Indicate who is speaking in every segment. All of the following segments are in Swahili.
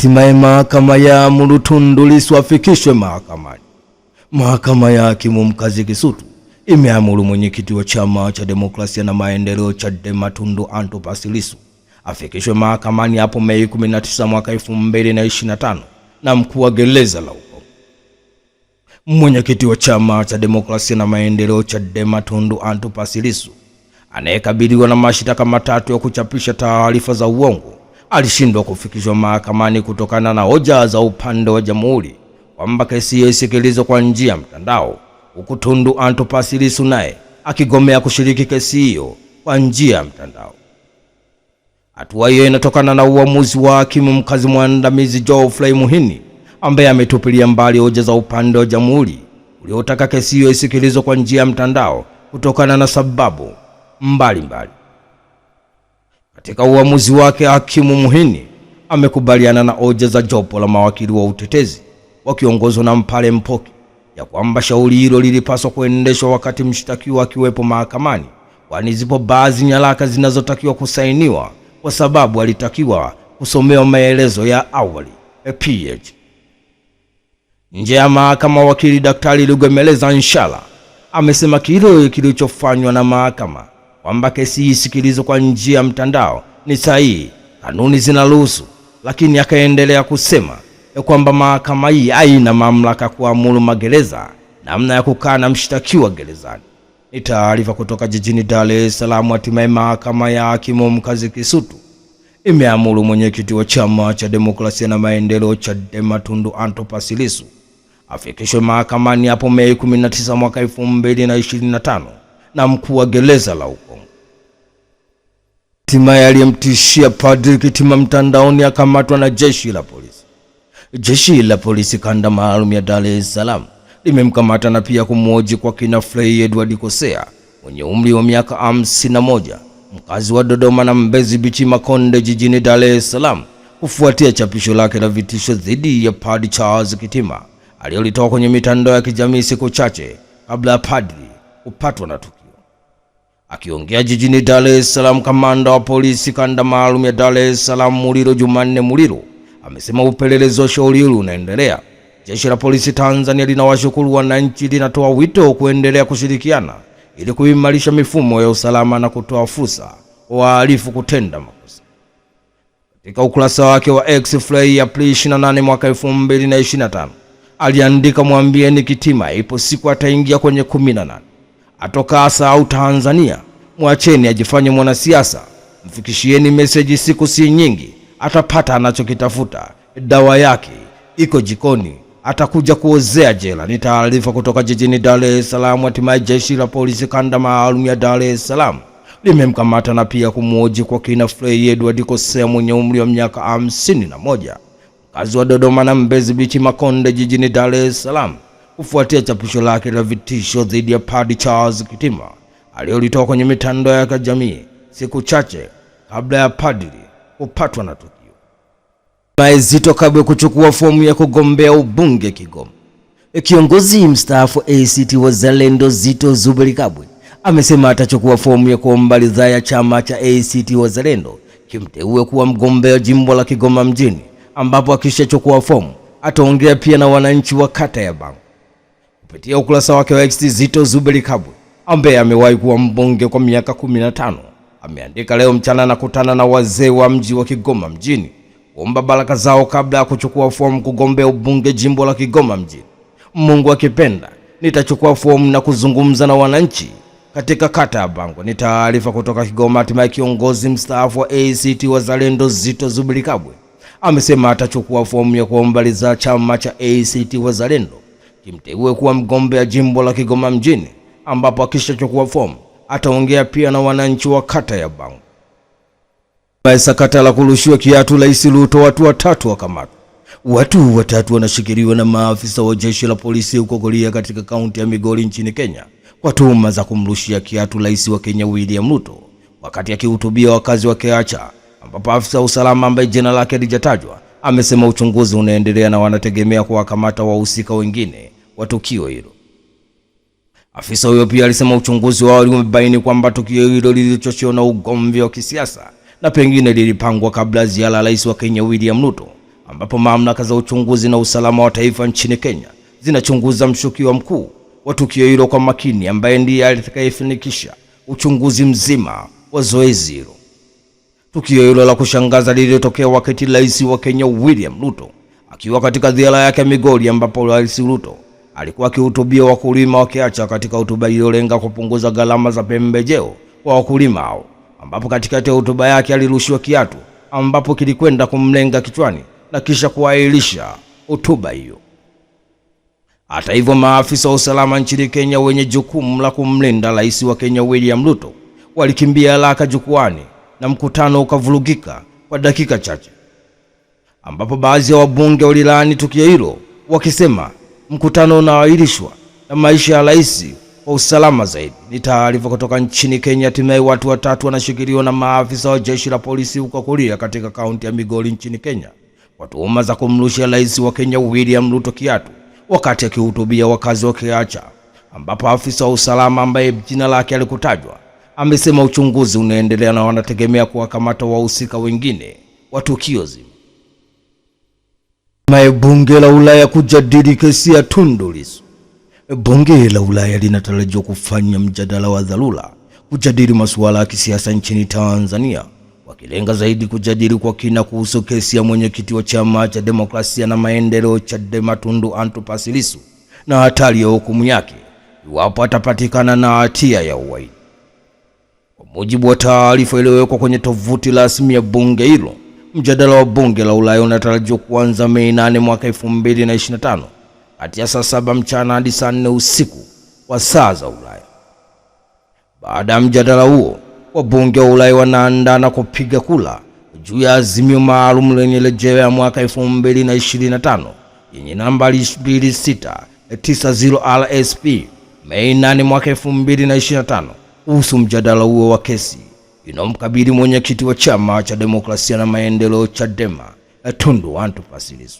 Speaker 1: Hatimaye mahakama yaamuru Tundu Lissu afikishwe mahakamani. Mahakama ya hakimu mkazi Kisutu imeamuru mwenyekiti wa Chama cha Demokrasia na Maendeleo Chadema Tundu Antipas Lissu afikishwe mahakamani hapo Mei 19 mwaka 2025 na mkuu wa gereza la huko. Mwenyekiti wa Chama cha Demokrasia na Maendeleo Chadema Tundu Antipas Lissu anayekabiliwa na mashtaka matatu ya kuchapisha taarifa za uongo alishindwa kufikishwa mahakamani kutokana na hoja za upande wa jamhuri kwamba kesi hiyo isikilizwe kwa njia ya mtandao, huku Tundu Antipas Lissu naye akigomea kushiriki kesi hiyo kwa njia ya mtandao. Hatua hiyo inatokana na uamuzi wa hakimu mkazi mwandamizi Geoffrey Muhini ambaye ametupilia mbali hoja za upande wa jamhuri uliotaka kesi hiyo isikilizwe kwa njia ya mtandao kutokana na sababu mbalimbali. Katika uamuzi wake, hakimu Muhini amekubaliana na hoja za jopo la mawakili wa utetezi wakiongozwa na Mpale Mpoki ya kwamba shauri hilo lilipaswa kuendeshwa wakati mshtakiwa akiwepo mahakamani, kwani zipo baadhi nyaraka zinazotakiwa kusainiwa kwa sababu alitakiwa kusomewa maelezo ya awali PH. Nje ya mahakama, wakili Daktari Lugemeleza Nshala amesema kile kilichofanywa na mahakama kwamba kesi hii isikilizwe kwa njia ya mtandao ni sahihi, kanuni zinaruhusu, lakini akaendelea kusema kwamba mahakama hii haina mamlaka kuamuru magereza namna ya kukaa na mshtakiwa gerezani. Ni taarifa kutoka jijini Dar es Salaam. Hatimaye mahakama ya hakimu mkazi Kisutu imeamuru mwenyekiti wa Chama cha Demokrasia na Maendeleo Chadema Tundu Antipas Lissu afikishwe mahakamani hapo Mei 19 mwaka 2025 na mkuu wa gereza la huko. Hatimaye aliyemtishia Padri Kitima mtandaoni akamatwa na jeshi la polisi. Jeshi la polisi kanda maalum ya Dar es Salaam limemkamata na pia kumhoji kwa kina Frey Edward Kosea mwenye umri wa miaka 51, mkazi wa Dodoma na Mbezi Beach Makonde jijini Dar es Salaam, kufuatia chapisho lake la vitisho dhidi ya Padri Charles Kitima aliyolitoa kwenye mitandao ya kijamii siku chache kabla ya padri kupatwa na tukio. Akiongea jijini Dar es Salaam, kamanda wa polisi kanda maalum ya Dar es Salaam Muliro Jumanne Muliro amesema upelelezi wa shauri hilo unaendelea. Jeshi la polisi Tanzania linawashukuru wananchi, linatoa wito kuendelea kushirikiana ili kuimarisha mifumo ya usalama na kutoa fursa kwa wahalifu kutenda makosa. Katika ukurasa wake wa X, Frey Aprili 28 mwaka 2025 aliandika, mwambieni Kitima ipo siku ataingia kwenye 18, atoka asa au Tanzania, mwacheni ajifanye mwanasiasa, mfikishieni message, siku si nyingi atapata anachokitafuta, dawa yake iko jikoni, atakuja kuozea jela. Ni taarifa kutoka jijini Dar es Salaam. Hatimaye jeshi la polisi kanda maalum ya Dar es Salaam limemkamata na pia kumhoji kwa kina Frey Edward Kosea mwenye umri wa miaka 51, mkazi wa Dodoma na Mbezi Beach Makonde jijini Dar es Salaam, kufuatia chapisho lake la vitisho dhidi ya Padri Charles Kitima aliyolitoa kwenye mitandao ya kijamii siku chache kabla ya padri kupatwa na tukio. Zitto Kabwe kuchukua fomu ya kugombea ubunge Kigoma. Kiongozi mstaafu ACT Wazalendo Zitto Zuberi Kabwe amesema atachukua fomu ya kuomba ridhaa ya chama cha ACT Wazalendo kimteue kuwa mgombea jimbo la Kigoma mjini, ambapo akishachukua fomu ataongea pia na wananchi wa kata ya Bangu. Kupitia ukurasa wake wa X, Zitto Zuberi Kabwe ambaye amewahi kuwa mbunge kwa miaka 15 ameandika, leo mchana nakutana na wazee wa mji wa Kigoma mjini kuomba baraka zao kabla ya kuchukua fomu kugombea ubunge jimbo la Kigoma mjini. Mungu akipenda nitachukua fomu na kuzungumza na wananchi katika kata ya Bangu. Ni taarifa kutoka Kigoma. Hatimaye kiongozi mstaafu wa ACT Wazalendo Zitto Zuberi Kabwe amesema atachukua fomu ya kuomba ridhaa chama cha ACT Wazalendo kimteue kuwa mgombea jimbo la Kigoma mjini, ambapo akishachukua fomu ataongea pia na wananchi wa kata ya Bangu. Sakata la kurushiwa kiatu Rais Ruto, watu watatu wakamatwa. Watu watatu wanashikiliwa na maafisa wa jeshi la polisi huko Goria katika kaunti ya Migori nchini Kenya kwa tuhuma za kumrushia kiatu Rais wa Kenya William Ruto wakati akihutubia wakazi wa Keacha, ambapo afisa usalama ambaye jina lake halijatajwa amesema uchunguzi unaendelea na wanategemea kuwakamata wahusika wengine wa tukio hilo. Afisa huyo pia alisema uchunguzi wao umebaini kwamba tukio hilo lilichochewa na ugomvi wa kisiasa na pengine lilipangwa kabla ziara Rais wa Kenya William Ruto ambapo mamlaka za uchunguzi na usalama wa taifa nchini Kenya zinachunguza mshukiwa mkuu wa tukio hilo kwa makini, ambaye ndiye atakayefanikisha uchunguzi mzima wa zoezi hilo. Tukio hilo la kushangaza lilitokea wakati Rais wa Kenya William Ruto akiwa katika ziara yake Migori, ambapo Rais Ruto alikuwa akihutubia wakulima wakiacha katika hotuba iliyolenga kupunguza gharama za pembejeo kwa wakulima hao, ambapo katikati ya hotuba yake alirushiwa kiatu ambapo kilikwenda kumlenga kichwani na kisha kuahirisha hotuba hiyo. Hata hivyo, maafisa wa usalama nchini Kenya wenye jukumu la kumlinda Rais wa Kenya William Ruto walikimbia haraka jukwani na mkutano ukavurugika kwa dakika chache, ambapo baadhi ya wabunge walilaani tukio hilo wakisema mkutano unaahirishwa na maisha ya rais kwa usalama zaidi. Ni taarifa kutoka nchini Kenya. Hatimaye watu watatu wanashikiliwa na maafisa wa jeshi la polisi huko Kuria katika kaunti ya Migori nchini Kenya kwa tuhuma za kumrushia Rais wa Kenya William Ruto kiatu wakati akihutubia wakazi wa Kiacha, ambapo afisa wa usalama ambaye jina lake alikutajwa amesema uchunguzi unaendelea na wanategemea kuwakamata wahusika wengine wa tukio zima. Bunge la Ulaya kujadili kesi ya Tundu Lissu. Bunge la Ulaya linatarajiwa kufanya mjadala wa dharura kujadili masuala ya kisiasa nchini Tanzania, wakilenga zaidi kujadili kwa kina kuhusu kesi ya mwenyekiti wa chama cha demokrasia na maendeleo Chadema Tundu Antipas Lissu na hatari ya hukumu yake iwapo atapatikana na hatia ya uhaini. Kwa mujibu wa taarifa iliyowekwa kwenye tovuti rasmi ya bunge hilo, mjadala wa bunge la Ulaya unatarajiwa kuanza Mei 8 mwaka 2025 kati ya saa 7 mchana hadi saa 4 usiku kwa saa za Ulaya. Baada ya mjadala huo, wabunge wa Ulaya wanaandaa na kupiga kura juu ya azimio maalum lenye rejea ya mwaka 2025 yenye nambari 2690 RSP Mei 8 mwaka 2025 kuhusu mjadala huo wa kesi inayomkabili mwenyekiti wa chama cha demokrasia na maendeleo Chadema Tundu Antipas Lissu.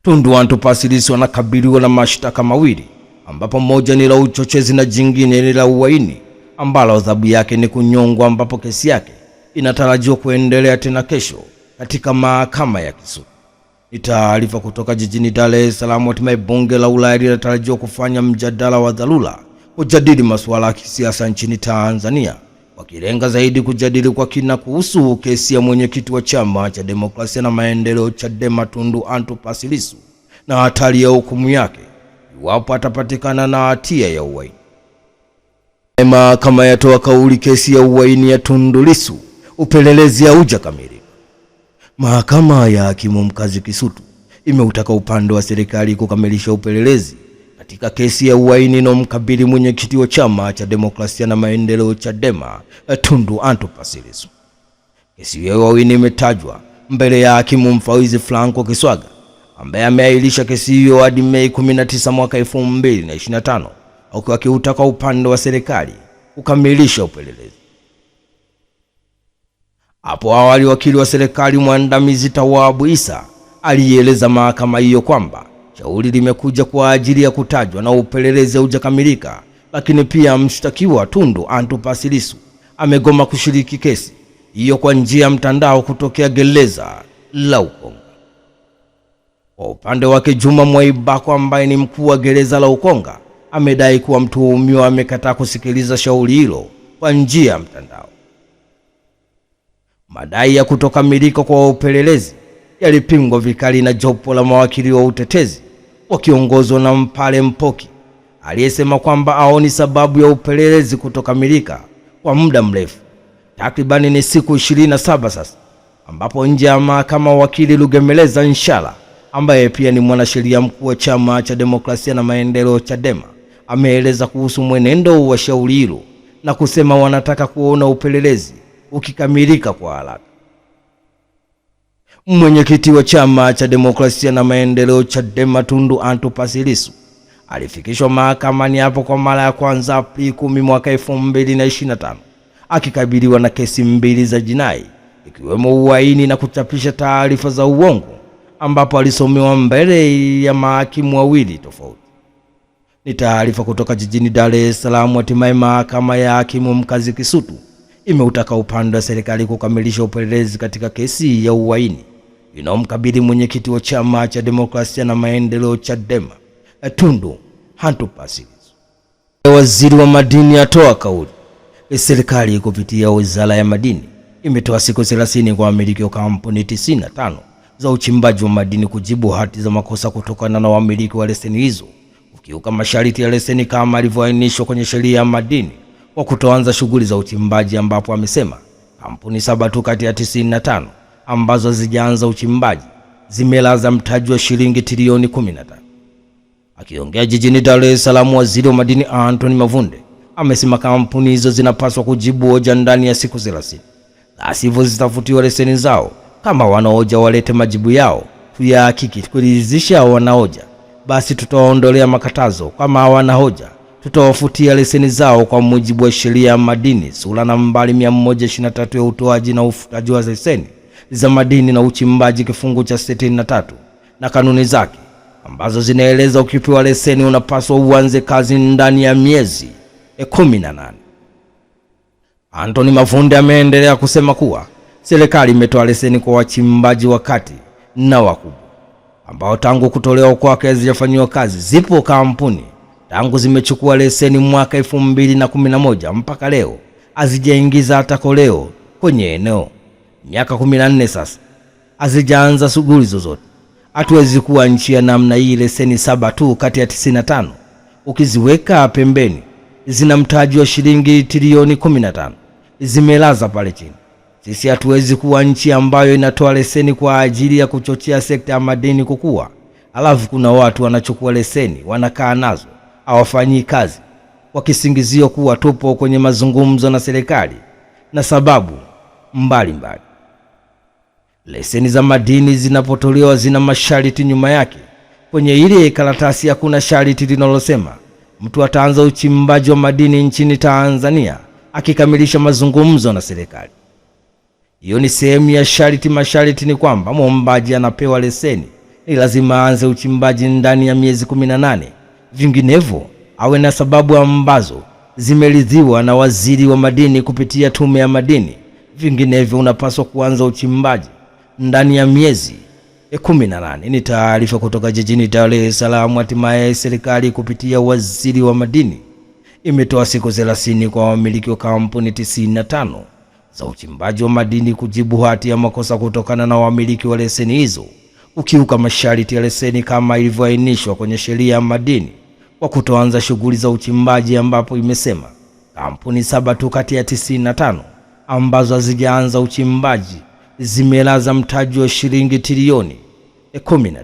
Speaker 1: Tundu Antipas Lissu anakabiliwa na mashtaka mawili, ambapo moja ni la uchochezi na jingine ni la uhaini ambalo adhabu yake ni kunyongwa, ambapo kesi yake inatarajiwa kuendelea tena kesho katika mahakama ya Kisutu. Ni taarifa kutoka jijini Dar es Salaam. Hatimaye bunge la Ulaya linatarajiwa kufanya mjadala wa dharura kujadili masuala ya kisiasa nchini Tanzania, wakilenga zaidi kujadili kwa kina kuhusu kesi ya mwenyekiti wa chama cha demokrasia na maendeleo Chadema Tundu Antipas Lissu na hatari ya hukumu yake iwapo atapatikana na hatia ya uhaini. Mahakama yatoa kauli kesi ya uhaini ya Tundu Lissu, upelelezi haujakamilika. Mahakama ya hakimu mkazi Kisutu imeutaka upande wa serikali kukamilisha upelelezi katika kesi ya uhaini inayomkabili mwenyekiti wa chama cha demokrasia na maendeleo Chadema Tundu Antipas Lissu. Kesi hiyo ya uhaini imetajwa mbele ya hakimu mfawidhi Franco Kiswaga, ambaye ameahirisha kesi hiyo hadi Mei 19 mwaka 2025, huku akiutaka upande wa serikali kukamilisha upelelezi. Hapo awali, wakili wa serikali mwandamizi Tawabu Isa alieleza mahakama hiyo kwamba shauri limekuja kwa ajili ya kutajwa na upelelezi haujakamilika, lakini pia mshtakiwa Tundu Antipas Lissu amegoma kushiriki kesi hiyo kwa njia ya mtandao kutokea gereza la Ukonga. Kwa upande wake, Juma Mwaibako ambaye ni mkuu wa gereza la Ukonga amedai kuwa mtuhumiwa amekataa kusikiliza shauri hilo kwa njia ya mtandao. Madai ya kutokamilika kwa upelelezi yalipingwa vikali na jopo la mawakili wa utetezi wakiongozwa na Mpale Mpoki, aliyesema kwamba haoni sababu ya upelelezi kutokamilika kwa muda mrefu, takribani ni siku 27 sasa, ambapo nje ya mahakama wakili Lugemeleza Nshala ambaye pia ni mwanasheria mkuu wa chama cha demokrasia na maendeleo Chadema ameeleza kuhusu mwenendo wa shauri hilo na kusema wanataka kuona upelelezi ukikamilika kwa haraka. Mwenyekiti wa chama cha demokrasia na maendeleo Chadema Tundu Antipas Lissu alifikishwa mahakamani hapo kwa mara ya kwanza Aprili 10 mwaka 2025, akikabiliwa na kesi mbili za jinai, ikiwemo uhaini na kuchapisha taarifa za uongo, ambapo alisomewa mbele ya mahakimu wawili tofauti. Ni taarifa kutoka jijini Dar es Salaam. Hatimaye mahakama ya hakimu mkazi Kisutu imeutaka upande wa serikali kukamilisha upelelezi katika kesi ya uhaini inayomkabili mwenyekiti wa chama cha demokrasia na maendeleo Chadema Tundu Antipas Lissu. Waziri wa madini atoa kauli. Serikali kupitia wizara ya madini imetoa siku 30 kwa wamiliki wa kampuni 95 za uchimbaji wa madini kujibu hati za makosa kutokana na wamiliki wa leseni hizo ukiuka masharti ya leseni kama ilivyoainishwa kwenye sheria ya madini kwa kutoanza shughuli za uchimbaji, ambapo amesema kampuni 7 tu kati ya 95 ambazo hazijaanza uchimbaji zimelaza mtaji wa shilingi trilioni 15. Akiongea jijini Dar es Salaam, waziri wa madini Anthony Mavunde amesema kampuni hizo zinapaswa kujibu hoja ndani ya siku 30, la sivyo zitafutiwa leseni zao. Kama wanahoja walete majibu yao, tuyahakiki kuridhisha wanahoja, basi tutawaondolea makatazo. Kama hawana hoja, tutawafutia leseni zao kwa mujibu wa sheria ya madini sura nambari 123 ya utoaji na ufutaji wa leseni za madini na uchimbaji kifungu cha 63 na kanuni zake, ambazo zinaeleza ukipewa leseni unapaswa uanze kazi ndani ya miezi 18. Anthony Mavunde ameendelea kusema kuwa serikali imetoa leseni kwa wachimbaji wa kati na wakubwa ambao tangu kutolewa kwake hazijafanywa kazi. Zipo kampuni tangu zimechukua leseni mwaka 2011 mpaka leo hazijaingiza hata koleo kwenye eneo. Miaka 14 sasa hazijaanza shughuli zozote. Hatuwezi kuwa nchi ya namna hii. Leseni 7 tu kati ya 95 ukiziweka pembeni zina mtaji wa shilingi trilioni 15, zimelaza pale chini. Sisi hatuwezi kuwa nchi ambayo inatoa leseni kwa ajili ya kuchochea sekta ya madini kukua, alafu kuna watu wanachukua leseni wanakaa nazo hawafanyii kazi kwa kisingizio kuwa tupo kwenye mazungumzo na serikali na sababu mbalimbali. Leseni za madini zinapotolewa zina masharti nyuma yake. Kwenye ile karatasi hakuna sharti linalosema mtu ataanza uchimbaji wa madini nchini Tanzania akikamilisha mazungumzo na serikali. Hiyo ni sehemu ya sharti. Masharti ni kwamba mwombaji anapewa leseni ni lazima aanze uchimbaji ndani ya miezi 18, vinginevyo awe na sababu ambazo zimeridhiwa na waziri wa madini kupitia tume ya madini, vinginevyo unapaswa kuanza uchimbaji ndani ya miezi 18. Ni taarifa kutoka jijini Dar es Salaam. Hatimaye serikali kupitia waziri wa madini imetoa siku 30 kwa wamiliki wa kampuni 95 za uchimbaji wa madini kujibu hati ya makosa kutokana na wamiliki wa leseni hizo ukiuka masharti ya leseni kama ilivyoainishwa kwenye sheria ya madini kwa kutoanza shughuli za uchimbaji, ambapo imesema kampuni 7 tu kati ya 95 ambazo hazijaanza uchimbaji zimelaza mtaji wa shilingi trilioni 15.